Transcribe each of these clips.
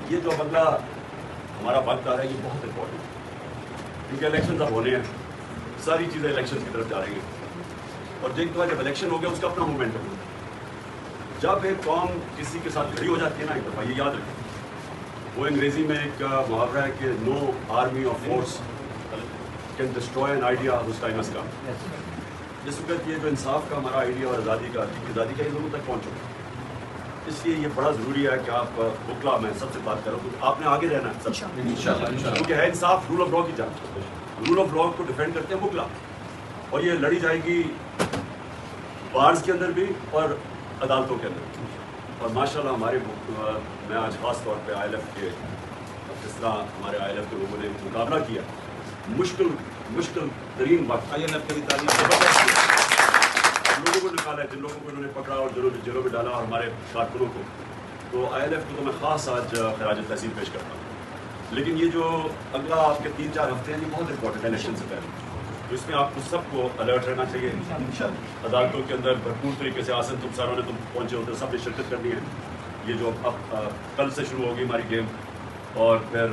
یہ جو اگلا ہمارا وقت آ رہا ہے یہ بہت امپورٹنٹ ہے، کیونکہ الیکشن اب ہونے ہیں، ساری چیزیں الیکشن کی طرف جا رہی ہیں، اور جب الیکشن ہو گیا اس کا اپنا مومنٹم ہوتا ہے۔ جب ایک قوم کسی کے ساتھ کھڑی ہو جاتی ہے نا، ایک دفعہ یہ یاد رکھیں، وہ انگریزی میں ایک محاورہ ہے کہ no army of force can destroy an idea اس ٹائم اس کا، جس وقت یہ جو انصاف کا ہمارا آئیڈیا اور آزادی کا یہ لوگوں تک پہنچ چکا ہے۔ اس لیے یہ بڑا ضروری ہے کہ آپ بکلا میں سب سے بات کروں، کیونکہ آپ نے آگے رہنا ہے سب، کیونکہ ہے انصاف رول آف لا کی جنگ، رول آف لا کو ڈیفینڈ کرتے ہیں بکلا، اور یہ لڑی جائے گی بارز کے اندر بھی اور عدالتوں کے اندر بھی۔ اور ماشاء اللہ ہمارے میں آج خاص طور پہ آئی ایل ایف کے جس طرح ہمارے آئی ایل ایف کے لوگوں نے مقابلہ کیا، مشکل ترین وقت آئی ایل ایف کی تعلیم لوگوں کو نکالا ہے، جن لوگوں کو انہوں نے پکڑا اور جیلوں میں ڈالا، اور ہمارے کارکنوں کو، تو آئی ایل ایف کو تو میں خاص آج خراج تحسین پیش کرتا ہوں۔ لیکن یہ جو اگلا آپ کے 3-4 ہفتے ہیں یہ بہت امپورٹنٹ ہے الیکشن سے پہلے، تو اس میں آپ کو سب کو الرٹ رہنا چاہیے۔ عدالتوں کے اندر بھرپور طریقے سے آسن تم ساروں نے تم پہنچے ہوتے، سب نے شرکت کرنی ہے۔ یہ جو اب کل سے شروع ہوگی ہماری گیم، اور پھر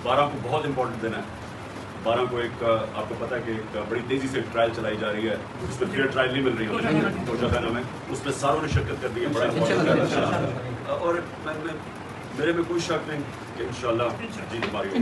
12 کو بہت امپورٹنٹ دن ہے۔ 12 کو ایک آپ کو پتہ ہے کہ ایک بڑی تیزی سے ٹرائل چلائی جا رہی ہے، اس میں فیئر ٹرائل نہیں مل رہی ہے تو جگہ میں اس میں ساروں نے شرکت کرنی ہے، بڑا امپورٹنٹ ہے، اور میرے میں کوئی شک نہیں کہ انشاءاللہ جیت ہماری ہوگی۔